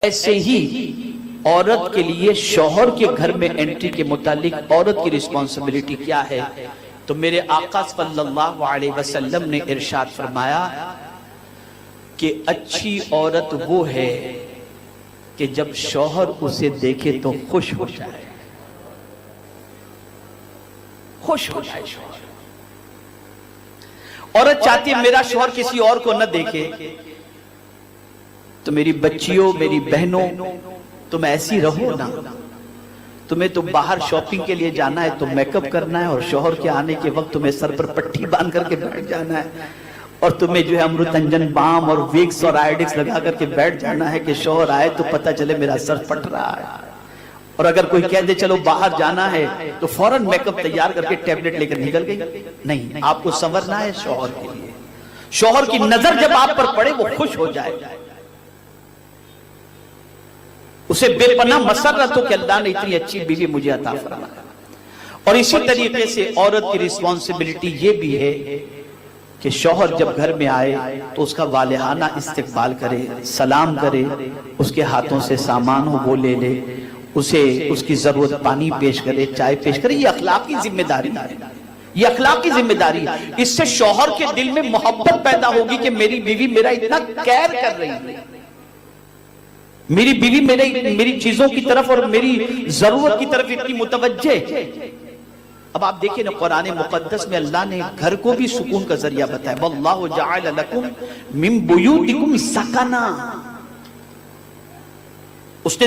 ایسے ہی عورت کے لیے شوہر کے گھر میں انٹری کے متعلق عورت کی رسپانسبلٹی کیا ہے؟ تو میرے آقا صلی اللہ علیہ وسلم نے ارشاد فرمایا کہ اچھی عورت وہ ہے کہ جب شوہر اسے دیکھے تو خوش ہو جائے، خوش ہو جائے شوہر۔ عورت چاہتی ہے میرا شوہر کسی اور کو نہ دیکھے، تو میری بچیوں، میری بہنوں، تم ایسی رہو نا۔ تمہیں تو باہر شاپنگ کے لیے جانا ہے تو میک اپ کرنا ہے، اور شوہر کے آنے کے وقت تمہیں سر پر پٹھی باندھ کر کے بیٹھ جانا ہے، اور تمہیں جو ہے امرت انجن بام اور ویکس اور آئیڈکس لگا کر کے بیٹھ جانا ہے کہ شوہر آئے تو پتہ چلے میرا سر پھٹ رہا ہے۔ اور اگر کوئی کہہ دے چلو باہر جانا ہے تو فوراً میک اپ تیار کر کے ٹیبلٹ لے کر نکل گئی۔ نہیں، آپ کو سنورنا ہے شوہر کے لیے۔ شوہر کی نظر جب آپ پر پڑے وہ خوش ہو جائے، اسے بے پناہ مسرت ہو کہ اللہ نے اتنی اچھی بیوی مجھے عطا فرمایا۔ اور اسی طریقے سے عورت کی رسپانسبلٹی یہ بھی ہے کہ شوہر جب گھر میں آئے تو اس کا والہانہ استقبال کرے، سلام کرے، اس کے ہاتھوں سے سامان ہو وہ لے لے، اسے اس کی ضرورت پانی پیش کرے، چائے پیش کرے۔ یہ اخلاقی ذمہ داری ہے، یہ اخلاقی ذمہ داری ہے۔ اس سے شوہر کے دل میں محبت پیدا ہوگی کہ میری بیوی میرا اتنا کیئر کر رہی ہے، میری بیوی میری چیزوں کی طرف اور میری ضرورت کی طرف اتنی متوجہ ہے۔ اب آپ دیکھیں نا قرآن مقدس میں اللہ نے گھر کو بھی سکون کا ذریعہ بتایا، وَاللَّهُ جَعَلَ لَكُم مِّن بُيُوتِكُمْ سَكَنًا۔ اس نے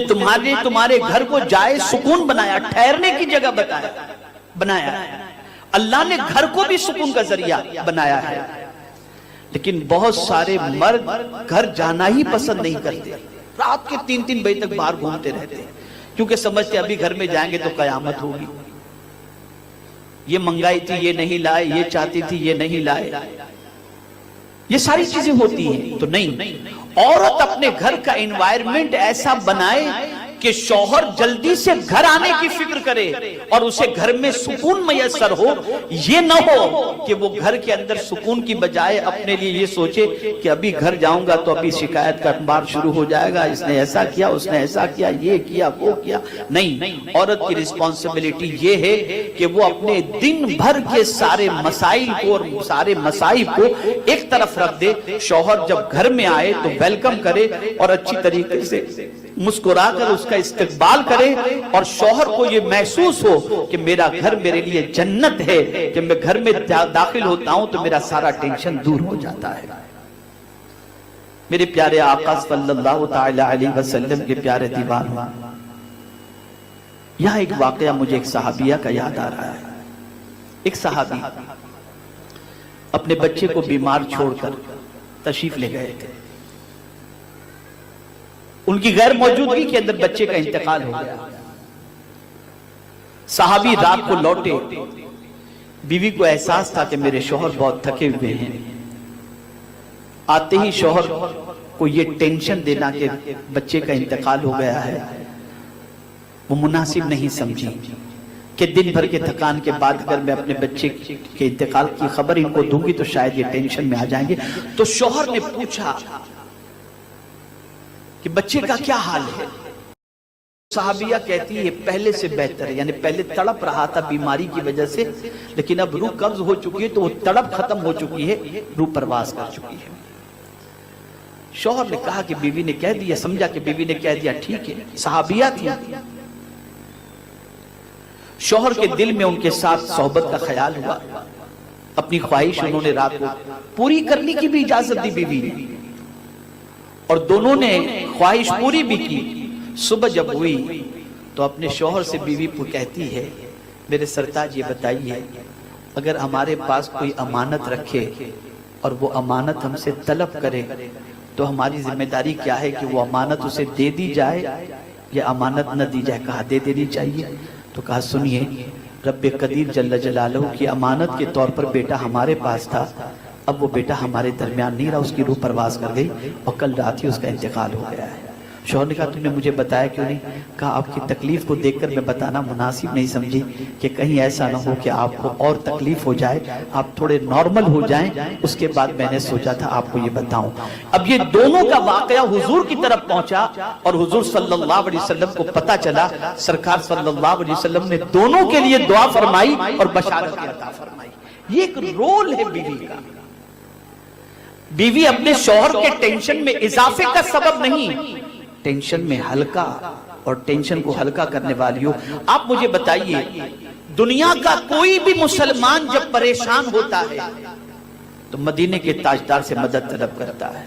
تمہارے گھر کو جائے سکون بنایا، ٹھہرنے کی جگہ بنایا۔ اللہ نے گھر کو بھی سکون کا ذریعہ بنایا ہے، لیکن بہت سارے مرد گھر جانا ہی پسند نہیں کرتے، رات کے 3 بجے تک باہر گھومتے رہتے ہیں، کیونکہ سمجھتے ابھی گھر میں جائیں گے تو قیامت ہوگی، یہ منگائی تھی یہ نہیں لائے، یہ چاہتی تھی یہ نہیں لائے، یہ ساری چیزیں ہوتی ہیں۔ تو نہیں، عورت اپنے گھر کا انوائرمنٹ ایسا بنائے کہ شوہر جلدی سے گھر آنے کی فکر کرے اور اسے گھر میں سکون میسر ہو۔ یہ نہ ہو کہ وہ گھر کے اندر سکون کی بجائے اپنے لیے یہ سوچے کہ ابھی گھر جاؤں گا تو ابھی شکایت کا انبار شروع ہو جائے گا، اس نے ایسا کیا، اس نے ایسا کیا، یہ کیا، وہ کیا۔ نہیں، عورت کی رسپانسبلٹی یہ ہے کہ وہ اپنے دن بھر کے سارے مسائل کو اور سارے مصائب کو ایک طرف رکھ دے، شوہر جب گھر میں آئے تو ویلکم کرے اور اچھی طریقے سے مسکرا کر اس کا استقبال کرے، اور شوہر کو یہ محسوس ہو کہ میرا گھر میرے لیے جنت ہے، جب میں گھر میں داخل ہوتا ہوں تو میرا سارا ٹینشن دور ہو جاتا ہے۔ میرے پیارے آقا صلی اللہ تعالی علیہ وسلم کے پیارے دیوان، یہاں ایک واقعہ مجھے ایک صحابیہ کا یاد آ رہا ہے۔ ایک صحابی اپنے بچے کو بیمار چھوڑ کر تشریف لے گئے تھے، ان کی غیر موجودگی کے اندر بچے کا انتقال ہو گیا۔ صحابی رات کو لوٹے، بیوی کو احساس تھا کہ میرے شوہر بہت تھکے ہوئے ہیں۔ آتے ہی شوہر کو یہ ٹینشن دینا کہ بچے کا انتقال ہو گیا ہے وہ مناسب نہیں سمجھی کہ دن بھر کے تھکان کے بعد اگر میں اپنے بچے کے انتقال کی خبر ان کو دوں گی تو شاید یہ ٹینشن میں آ جائیں گے۔ تو شوہر نے پوچھا کہ بچے کا کیا حال ہے؟ صحابیہ کہتی ہے پہلے سے بہتر ہے، یعنی پہلے تڑپ رہا تھا بیماری کی وجہ سے، لیکن اب روح قبض ہو چکی ہے تو وہ تڑپ ختم ہو چکی ہے، روح پرواز کر چکی ہے۔ شوہر نے کہا کہ بیوی نے کہہ دیا، سمجھا کہ بیوی نے کہہ دیا ٹھیک ہے، صحابیہ تھی۔ شوہر کے دل میں ان کے ساتھ صحبت کا خیال ہوا، اپنی خواہش انہوں نے رات کو پوری کرنے کی بھی اجازت دی بیوی نے، اور دونوں نے خواہش پوری بھی کی۔ صبح جب ہوئی تو اپنے شوہر سے بیوی کہتی ہے میرے سرتاج یہ بتائیے اگر ہمارے پاس کوئی امانت رکھے اور وہ امانت ہم سے طلب کرے تو ہماری ذمہ داری کیا ہے کہ وہ امانت اسے دے دی جائے یا امانت نہ دی جائے؟ کہا دے دینی چاہیے۔ تو کہا سنیے رب قدیر جل جلالہ کی امانت کے طور پر بیٹا ہمارے پاس تھا، اب وہ بیٹا ہمارے درمیان نہیں رہا، اس کی روح پرواز کر گئی اور کل رات ہی اس کا انتقال ہو گیا ہے۔ شوہر نے کہا تم نے مجھے بتایا کیوں نہیں؟ کہا آپ کی تکلیف کو دیکھ کر میں بتانا مناسب نہیں سمجھی کہ کہیں ایسا نہ ہو کہ آپ کو اور تکلیف ہو جائے، آپ تھوڑے نارمل ہو جائیں، اس کے بعد میں نے سوچا تھا آپ کو یہ بتاؤں۔ اب یہ دونوں کا واقعہ حضور کی طرف پہنچا اور حضور صلی اللہ علیہ وسلم کو پتا چلا، سرکار صلی اللہ علیہ وسلم نے دونوں کے لیے دعا فرمائی اور بشارت عطا فرمائی۔ یہ ایک رول ہے بیوی کا۔ بیوی اپنے شوہر کے ٹینشن میں اضافے کا سبب نہیں، ٹینشن میں ہلکا اور ٹینشن کو ہلکا کرنے والی ہو۔ آپ مجھے بتائیے، دنیا کا کوئی بھی مسلمان جب پریشان ہوتا ہے تو مدینے کے تاجدار سے مدد طلب کرتا ہے،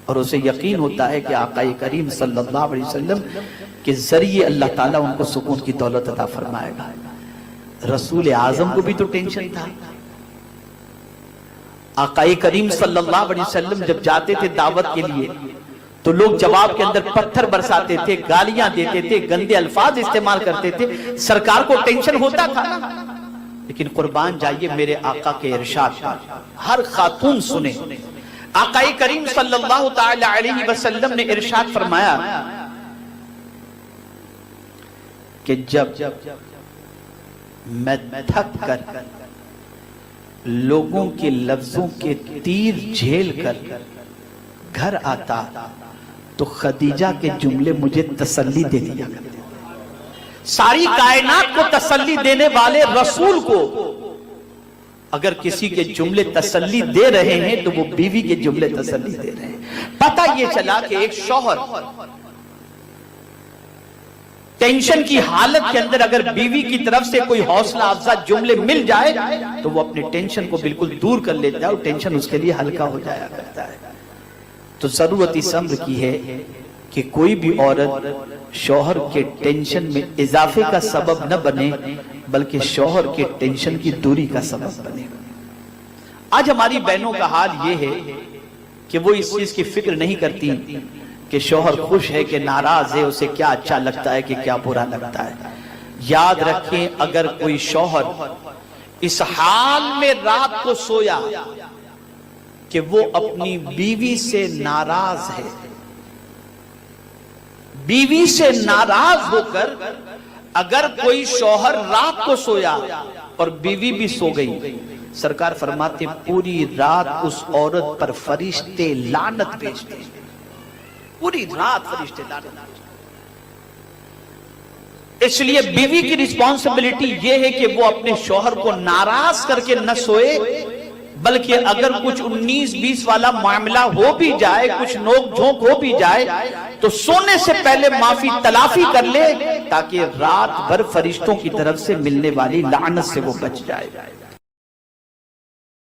اور اسے یقین ہوتا ہے کہ آقا کریم صلی اللہ علیہ وسلم کے ذریعے اللہ تعالیٰ ان کو سکون کی دولت عطا فرمائے گا۔ رسول اعظم کو بھی تو ٹینشن تھا۔ آقا کریم صلی اللہ علیہ وسلم جب جاتے تھے دعوت کے لیے تو لوگ جواب کے اندر پتھر برساتے تھے، گالیاں دیتے تھے، گندے الفاظ استعمال کرتے تھے، سرکار کو ٹینشن ہوتا تھا۔ لیکن قربان جائیے میرے آقا کے ارشاد پر، ہر خاتون سنے، آقا کریم صلی اللہ تعالی علیہ وسلم نے ارشاد فرمایا کہ جب میں تھک کر لوگوں کے لفظوں کے تیر جھیل کر گھر آتا تو خدیجہ کے جملے مجھے تسلی دے دیا کرتے۔ ساری کائنات کو تسلی دینے والے رسول کو اگر کسی کے جملے تسلی دے رہے ہیں تو وہ بیوی کے جملے تسلی دے رہے ہیں۔ پتہ یہ چلا کہ ایک شوہر ٹینشن کی حالت کے اندر اگر بیوی کی طرف سے کوئی حوصلہ افزا جملے مل جائے تو وہ اپنے ٹینشن کو بالکل دور کر لیتا ہے اور ٹینشن اس کے لیے ہلکا ہو جایا کرتا ہے۔ تو ضرورت اس امر کی ہے کہ کوئی بھی عورت شوہر کے ٹینشن میں اضافے کا سبب نہ بنے بلکہ شوہر کے ٹینشن کی دوری کا سبب بنے۔ آج ہماری بہنوں کا حال یہ ہے کہ وہ اس چیز کی فکر نہیں کرتی کہ شوہر خوش ہے کہ ناراض ہے، اسے کیا اچھا لگتا ہے کہ کیا برا لگتا ہے۔ یاد رکھیں اگر کوئی شوہر اس حال میں رات کو سویا کہ وہ اپنی بیوی سے ناراض ہے، بیوی سے ناراض ہو کر اگر کوئی شوہر رات کو سویا اور بیوی بھی سو گئی، سرکار فرماتے پوری رات اس عورت پر فرشتے لعنت بھیجتے ہیں، پوری رات فرشتے لعنت۔ اس لیے بیوی کی رسپانسبلٹی یہ ہے کہ وہ اپنے شوہر کو ناراض کر کے نہ سوئے، بلکہ اگر کچھ 19-20 والا معاملہ ہو بھی جائے، کچھ نوک جھونک ہو بھی جائے تو سونے سے پہلے معافی تلافی کر لے تاکہ رات بھر فرشتوں کی طرف سے ملنے والی لعنت سے وہ بچ جائے۔